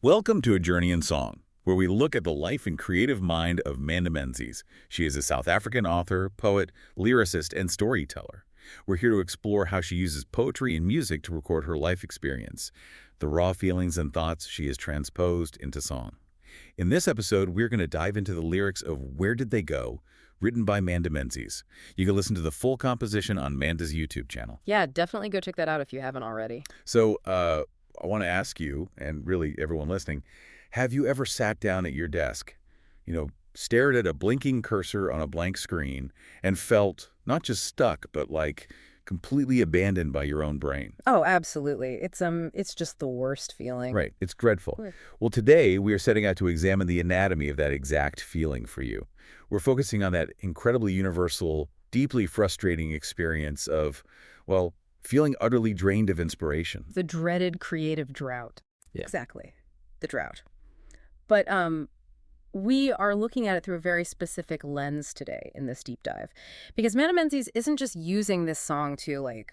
Welcome to A Journey in Song, where we look at the life and creative mind of Manda Menzies. She is a South African author, poet, lyricist, and storyteller. We're here to explore how she uses poetry and music to record her life experience, the raw feelings and thoughts she has transposed into song. In this episode, we're going to dive into the lyrics of Where Did They Go?, written by Manda Menzies. You can listen to the full composition on Manda's YouTube channel. Yeah, definitely go check that out if you haven't already. So, I want to ask you, and really everyone listening, have you ever sat down at your desk, stared at a blinking cursor on a blank screen and felt not just stuck, but like completely abandoned by your own brain? Oh, absolutely. It's just the worst feeling. Right. It's dreadful. Right. Well, today we are setting out to examine the anatomy of that exact feeling for you. We're focusing on that incredibly universal, deeply frustrating experience of, well, feeling utterly drained of inspiration. The dreaded creative drought. Yeah. Exactly. The drought. But we are looking at it through a very specific lens today in this deep dive. Because Manda Menzies isn't just using this song to,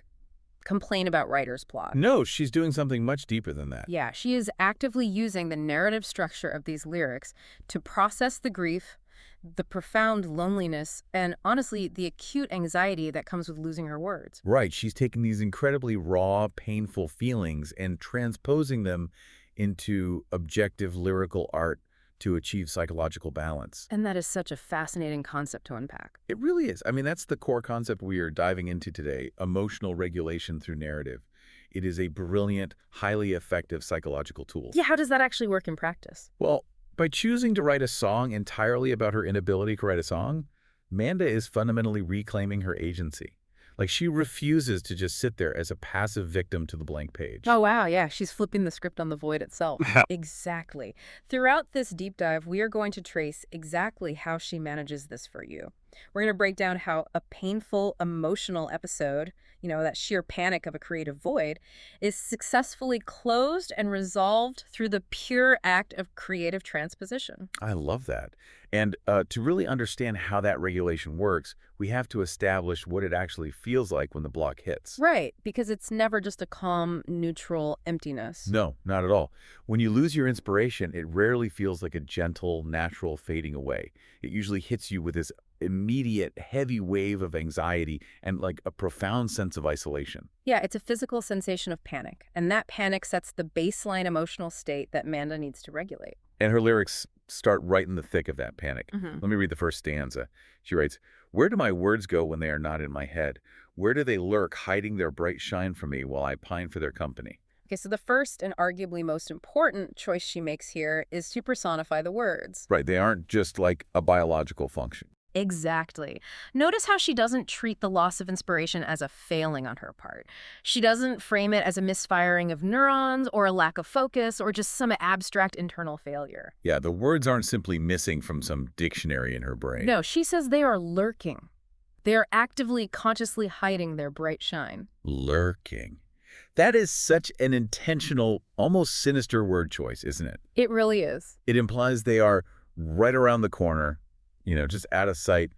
complain about writer's block. No, she's doing something much deeper than that. Yeah, she is actively using the narrative structure of these lyrics to process the grief, the profound loneliness, and honestly, the acute anxiety that comes with losing her words. Right. She's taking these incredibly raw, painful feelings and transposing them into objective lyrical art to achieve psychological balance. And that is such a fascinating concept to unpack. It really is. I mean, that's the core concept we are diving into today, emotional regulation through narrative. It is a brilliant, highly effective psychological tool. Yeah, how does that actually work in practice? Well, by choosing to write a song entirely about her inability to write a song, Manda is fundamentally reclaiming her agency. Like, she refuses to just sit there as a passive victim to the blank page. Oh, wow, yeah, she's flipping the script on the void itself. Exactly. Throughout this deep dive, we are going to trace exactly how she manages this for you. We're going to break down how a painful, emotional episode, that sheer panic of a creative void, is successfully closed and resolved through the pure act of creative transposition. I love that. And to really understand how that regulation works, we have to establish what it actually feels like when the block hits. Right, because it's never just a calm, neutral emptiness. No, not at all. When you lose your inspiration, it rarely feels like a gentle, natural fading away. It usually hits you with this immediate, heavy wave of anxiety and like a profound sense of isolation. Yeah, it's a physical sensation of panic, and that panic sets the baseline emotional state that Manda needs to regulate. And her lyrics start right in the thick of that panic. Mm-hmm. Let me read the first stanza. She writes, "Where do my words go when they are not in my head? Where do they lurk, hiding their bright shine from me while I pine for their company?" Okay, so the first and arguably most important choice she makes here is to personify the words. Right, they aren't just like a biological function. Exactly. Notice how she doesn't treat the loss of inspiration as a failing on her part. She doesn't frame it as a misfiring of neurons or a lack of focus or just some abstract internal failure. Yeah, the words aren't simply missing from some dictionary in her brain. No, she says they are lurking. They are actively, consciously hiding their bright shine. Lurking. That is such an intentional, almost sinister word choice, isn't it? It really is. It implies they are right around the corner, just out of sight,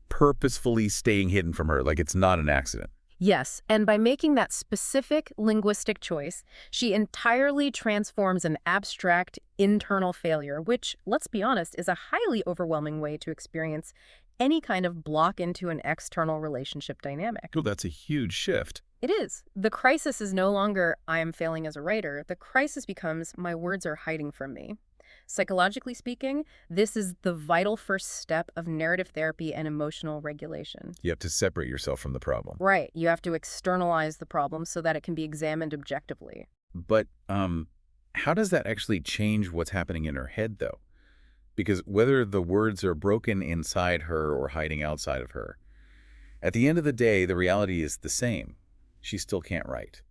purposefully staying hidden from her, like it's not an accident. Yes, and by making that specific linguistic choice, she entirely transforms an abstract internal failure, which, let's be honest, is a highly overwhelming way to experience any kind of block into an external relationship dynamic. Well, that's a huge shift. It is. The crisis is no longer, I am failing as a writer. The crisis becomes, my words are hiding from me. Psychologically speaking, this is the vital first step of narrative therapy and emotional regulation. You have to separate yourself from the problem. Right. You have to externalize the problem so that it can be examined objectively. But how does that actually change what's happening in her head, though? Because whether the words are broken inside her or hiding outside of her, at the end of the day, the reality is the same. She still can't write.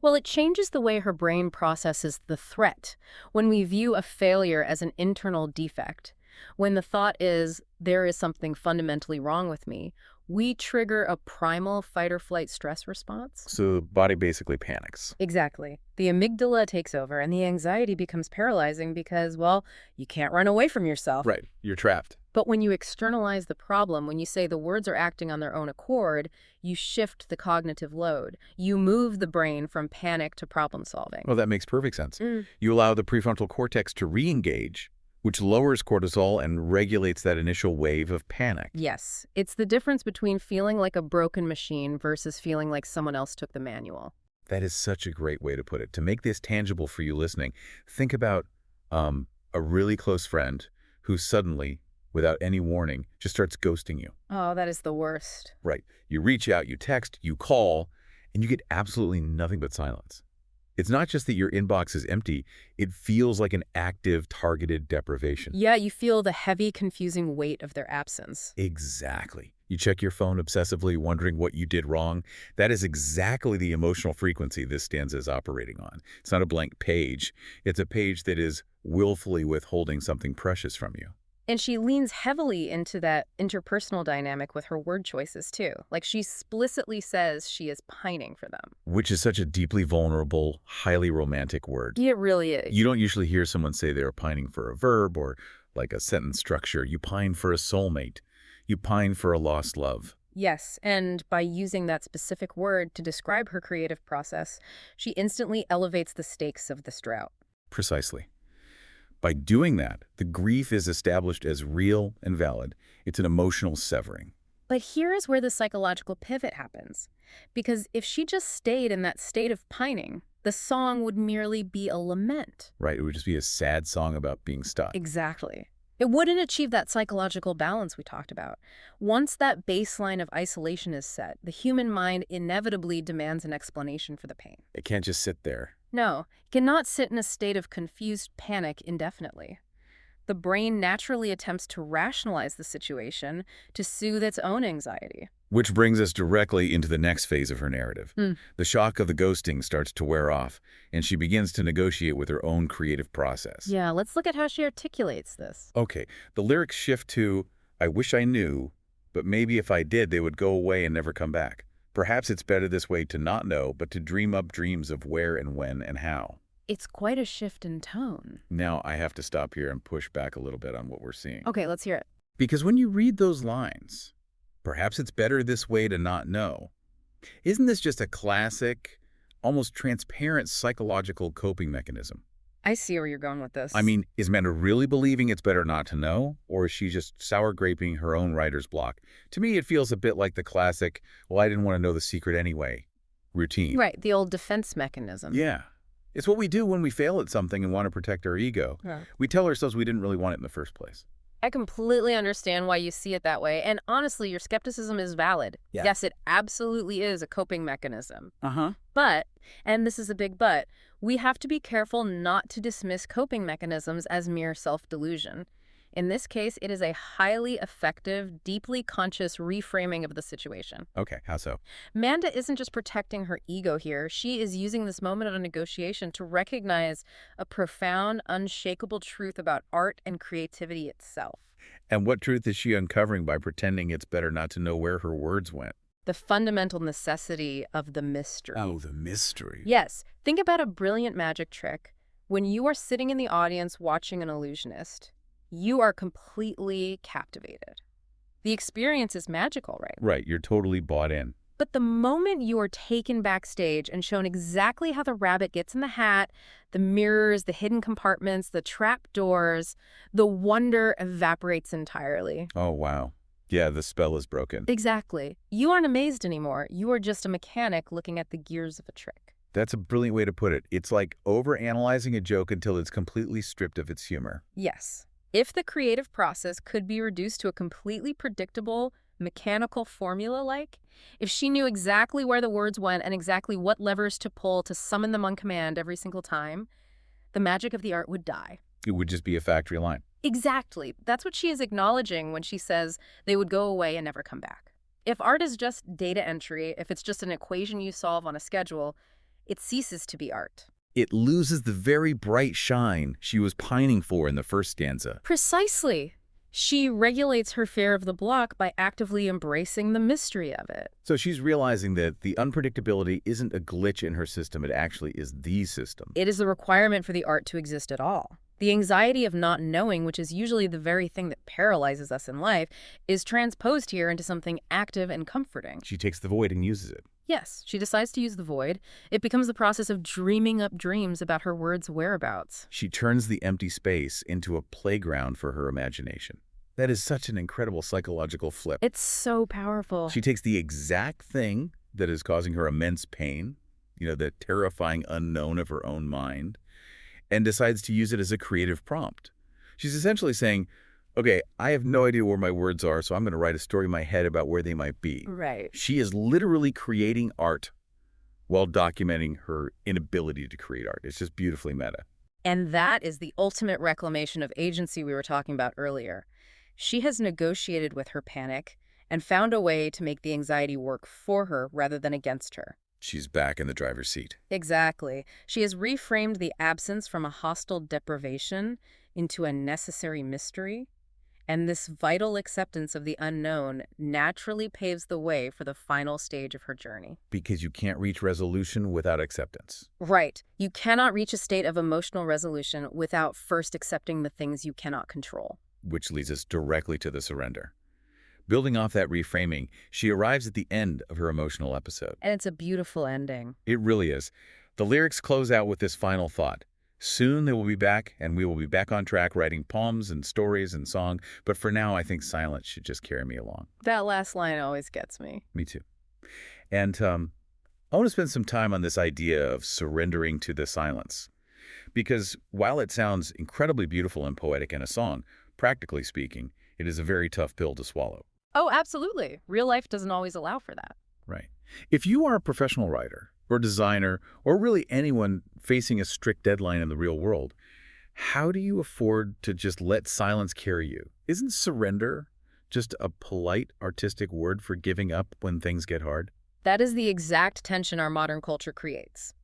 Well, it changes the way her brain processes the threat. When we view a failure as an internal defect, when the thought is, there is something fundamentally wrong with me, We trigger a primal fight-or-flight stress response. So the body basically panics. Exactly. The amygdala takes over, and the anxiety becomes paralyzing because, well, you can't run away from yourself. Right. You're trapped. But when you externalize the problem, when you say the words are acting on their own accord, you shift the cognitive load. You move the brain from panic to problem solving. Well, that makes perfect sense. You allow the prefrontal cortex to re-engage, which lowers cortisol and regulates that initial wave of panic. Yes. It's the difference between feeling like a broken machine versus feeling like someone else took the manual. That is such a great way to put it. To make this tangible for you listening, think about a really close friend who suddenly, without any warning, just starts ghosting you. Oh, that is the worst. Right. You reach out, you text, you call, and you get absolutely nothing but silence. It's not just that your inbox is empty, it feels like an active, targeted deprivation. Yeah, you feel the heavy, confusing weight of their absence. Exactly. You check your phone obsessively, wondering what you did wrong. That is exactly the emotional frequency this stanza is operating on. It's not a blank page. It's a page that is willfully withholding something precious from you. And she leans heavily into that interpersonal dynamic with her word choices, too. Like, she explicitly says she is pining for them. Which is such a deeply vulnerable, highly romantic word. It really is. You don't usually hear someone say they're pining for a verb or like a sentence structure. You pine for a soulmate. You pine for a lost love. Yes, and by using that specific word to describe her creative process, she instantly elevates the stakes of this drought. Precisely. By doing that, the grief is established as real and valid. It's an emotional severing. But here is where the psychological pivot happens. Because if she just stayed in that state of pining, the song would merely be a lament. Right, it would just be a sad song about being stuck. Exactly. It wouldn't achieve that psychological balance we talked about. Once that baseline of isolation is set, the human mind inevitably demands an explanation for the pain. It can't just sit there. No, it cannot sit in a state of confused panic indefinitely. The brain naturally attempts to rationalize the situation to soothe its own anxiety. Which brings us directly into the next phase of her narrative. The shock of the ghosting starts to wear off, and she begins to negotiate with her own creative process. Yeah, let's look at how she articulates this. Okay, the lyrics shift to, I wish I knew, but maybe if I did, they would go away and never come back. Perhaps it's better this way to not know, but to dream up dreams of where and when and how. It's quite a shift in tone. Now I have to stop here and push back a little bit on what we're seeing. Okay, let's hear it. Because when you read those lines, perhaps it's better this way to not know. Isn't this just a classic, almost transparent psychological coping mechanism? I see where you're going with this. I mean, is Manda really believing it's better not to know, or is she just sour-graping her own writer's block? To me, it feels a bit like the classic, well, I didn't want to know the secret anyway, routine. Right, the old defense mechanism. Yeah. It's what we do when we fail at something and want to protect our ego. Yeah. We tell ourselves we didn't really want it in the first place. I completely understand why you see it that way, and honestly, your skepticism is valid. Yeah. Yes, it absolutely is a coping mechanism. Uh-huh. But, and this is a big but, we have to be careful not to dismiss coping mechanisms as mere self-delusion. In this case, it is a highly effective, deeply conscious reframing of the situation. Okay, how so? Manda isn't just protecting her ego here. She is using this moment of negotiation to recognize a profound, unshakable truth about art and creativity itself. And what truth is she uncovering by pretending it's better not to know where her words went? The fundamental necessity of the mystery. Oh, the mystery. Yes. Think about a brilliant magic trick. When you are sitting in the audience watching an illusionist, you are completely captivated. The experience is magical, right? Right, you're totally bought in. But the moment you are taken backstage and shown exactly how the rabbit gets in the hat, the mirrors, the hidden compartments, the trap doors, the wonder evaporates entirely. Oh, wow. Yeah, the spell is broken. Exactly. You aren't amazed anymore. You are just a mechanic looking at the gears of a trick. That's a brilliant way to put it. It's like overanalyzing a joke until it's completely stripped of its humor. Yes. If the creative process could be reduced to a completely predictable, mechanical formula-like, if she knew exactly where the words went and exactly what levers to pull to summon them on command every single time, the magic of the art would die. It would just be a factory line. Exactly. That's what she is acknowledging when she says they would go away and never come back. If art is just data entry, if it's just an equation you solve on a schedule, it ceases to be art. It loses the very bright shine she was pining for in the first stanza. Precisely. She regulates her fear of the block by actively embracing the mystery of it. So she's realizing that the unpredictability isn't a glitch in her system, it actually is the system. It is the requirement for the art to exist at all. The anxiety of not knowing, which is usually the very thing that paralyzes us in life, is transposed here into something active and comforting. She takes the void and uses it. Yes, she decides to use the void. It becomes the process of dreaming up dreams about her word's whereabouts. She turns the empty space into a playground for her imagination. That is such an incredible psychological flip. It's so powerful. She takes the exact thing that is causing her immense pain, the terrifying unknown of her own mind, and decides to use it as a creative prompt. She's essentially saying, okay, I have no idea where my words are, so I'm going to write a story in my head about where they might be. Right. She is literally creating art while documenting her inability to create art. It's just beautifully meta. And that is the ultimate reclamation of agency we were talking about earlier. She has negotiated with her panic and found a way to make the anxiety work for her rather than against her. She's back in the driver's seat. Exactly. She has reframed the absence from a hostile deprivation into a necessary mystery. And this vital acceptance of the unknown naturally paves the way for the final stage of her journey. Because you can't reach resolution without acceptance. Right. You cannot reach a state of emotional resolution without first accepting the things you cannot control. Which leads us directly to the surrender. Building off that reframing, she arrives at the end of her emotional episode. And it's a beautiful ending. It really is. The lyrics close out with this final thought. Soon they will be back, and we will be back on track writing poems and stories and song, but for now I think silence should just carry me along. That last line always gets me. Me too. And I want to spend some time on this idea of surrendering to the silence. Because while it sounds incredibly beautiful and poetic in a song, practically speaking, it is a very tough pill to swallow. Oh, absolutely. Real life doesn't always allow for that. Right. If you are a professional writer or designer or really anyone facing a strict deadline in the real world, how do you afford to just let silence carry you? Isn't surrender just a polite artistic word for giving up when things get hard? That is the exact tension our modern culture creates.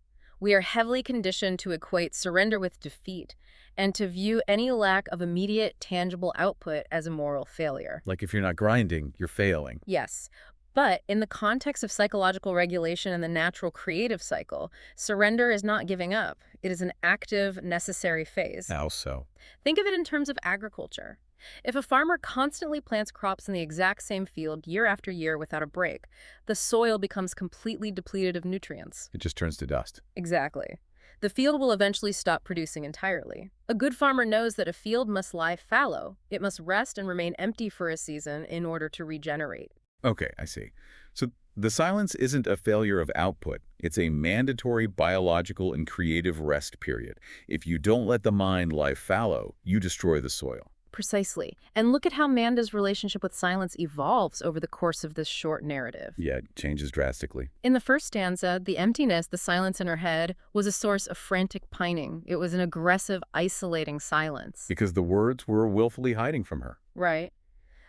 We are heavily conditioned to equate surrender with defeat and to view any lack of immediate, tangible output as a moral failure. Like if you're not grinding, you're failing. Yes. But in the context of psychological regulation and the natural creative cycle, surrender is not giving up. It is an active, necessary phase. How so? Think of it in terms of agriculture. If a farmer constantly plants crops in the exact same field year after year without a break, the soil becomes completely depleted of nutrients. It just turns to dust. Exactly. The field will eventually stop producing entirely. A good farmer knows that a field must lie fallow. It must rest and remain empty for a season in order to regenerate. Okay, I see. So the silence isn't a failure of output. It's a mandatory biological and creative rest period. If you don't let the mind lie fallow, you destroy the soil. Precisely. And look at how Manda's relationship with silence evolves over the course of this short narrative. Yeah, it changes drastically. In the first stanza, the emptiness, the silence in her head, was a source of frantic pining. It was an aggressive, isolating silence. Because the words were willfully hiding from her. Right.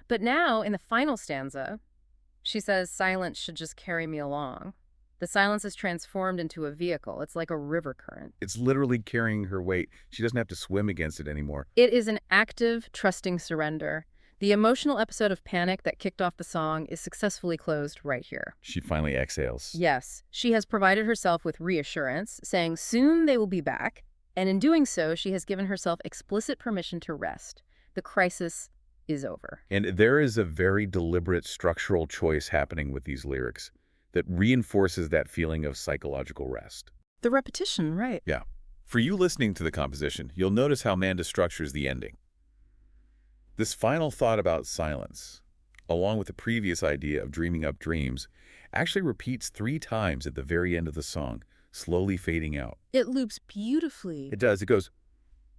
But now, in the final stanza, she says silence should just carry me along. The silence is transformed into a vehicle. It's like a river current. It's literally carrying her weight. She doesn't have to swim against it anymore. It is an active, trusting surrender. The emotional episode of panic that kicked off the song is successfully closed right here. She finally exhales. Yes, she has provided herself with reassurance, saying soon they will be back. And in doing so, she has given herself explicit permission to rest. The crisis is over. And there is a very deliberate structural choice happening with these lyrics that reinforces that feeling of psychological rest. The repetition, right? Yeah. For you listening to the composition, you'll notice how Manda structures the ending. This final thought about silence, along with the previous idea of dreaming up dreams, actually repeats 3 times at the very end of the song, slowly fading out. It loops beautifully. It does. It goes,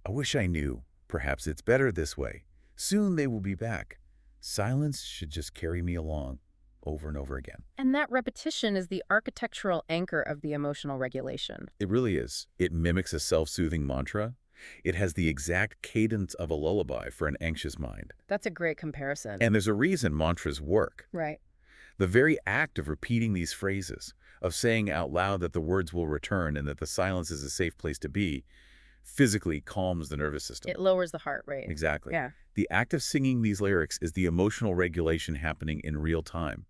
I wish I knew. Perhaps it's better this way. Soon they will be back. Silence should just carry me along. Over and over again. And that repetition is the architectural anchor of the emotional regulation. It really is. It mimics a self-soothing mantra. It has the exact cadence of a lullaby for an anxious mind. That's a great comparison. And there's a reason mantras work. Right. The very act of repeating these phrases, of saying out loud that the words will return and that the silence is a safe place to be, physically calms the nervous system. It lowers the heart rate. Exactly. Yeah. The act of singing these lyrics is the emotional regulation happening in real time.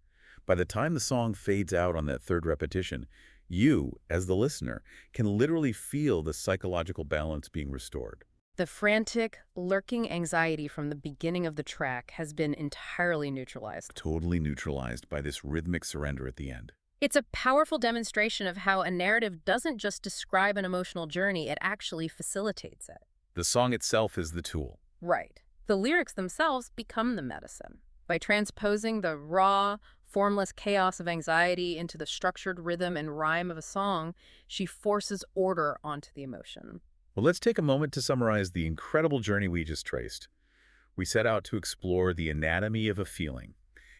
By the time the song fades out on that third repetition, you, as the listener, can literally feel the psychological balance being restored. The frantic, lurking anxiety from the beginning of the track has been entirely neutralized. Totally neutralized by this rhythmic surrender at the end. It's a powerful demonstration of how a narrative doesn't just describe an emotional journey, it actually facilitates it. The song itself is the tool. Right. The lyrics themselves become the medicine. By transposing the raw, formless chaos of anxiety into the structured rhythm and rhyme of a song, she forces order onto the emotion. Well, let's take a moment to summarize the incredible journey we just traced. We set out to explore the anatomy of a feeling,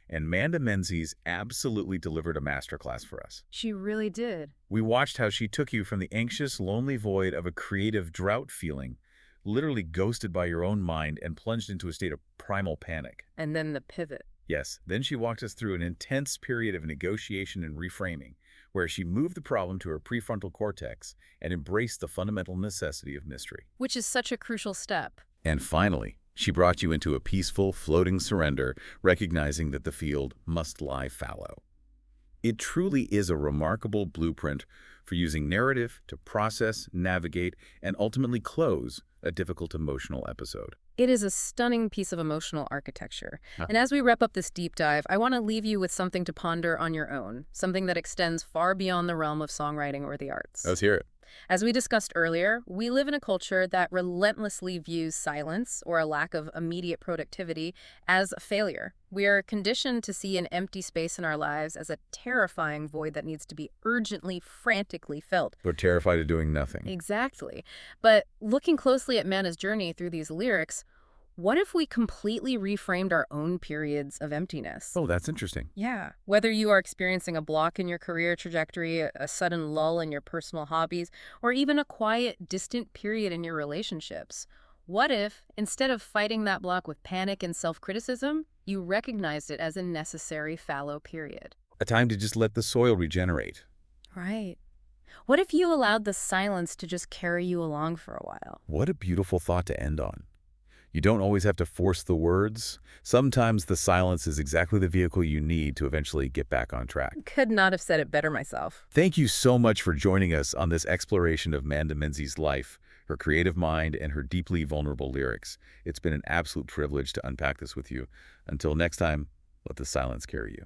and Manda Menzies absolutely delivered a masterclass for us. She really did. We watched how she took you from the anxious, lonely void of a creative drought feeling, literally ghosted by your own mind, and plunged into a state of primal panic. And then the pivot. Yes, then she walked us through an intense period of negotiation and reframing, where she moved the problem to her prefrontal cortex and embraced the fundamental necessity of mystery. Which is such a crucial step. And finally, she brought you into a peaceful, floating surrender, recognizing that the field must lie fallow. It truly is a remarkable blueprint for using narrative to process, navigate, and ultimately close a difficult emotional episode. It is a stunning piece of emotional architecture. Huh. And as we wrap up this deep dive, I want to leave you with something to ponder on your own, something that extends far beyond the realm of songwriting or the arts. Let's hear it. As we discussed earlier, we live in a culture that relentlessly views silence or a lack of immediate productivity as a failure. We are conditioned to see an empty space in our lives as a terrifying void that needs to be urgently, frantically filled. We're terrified of doing nothing. Exactly. But looking closely at Manna's journey through these lyrics, what if we completely reframed our own periods of emptiness? Oh, that's interesting. Yeah. Whether you are experiencing a block in your career trajectory, a sudden lull in your personal hobbies, or even a quiet, distant period in your relationships, what if, instead of fighting that block with panic and self-criticism, you recognized it as a necessary fallow period? A time to just let the soil regenerate. Right. What if you allowed the silence to just carry you along for a while? What a beautiful thought to end on. You don't always have to force the words. Sometimes the silence is exactly the vehicle you need to eventually get back on track. Could not have said it better myself. Thank you so much for joining us on this exploration of Manda Menzies' life, her creative mind, and her deeply vulnerable lyrics. It's been an absolute privilege to unpack this with you. Until next time, let the silence carry you.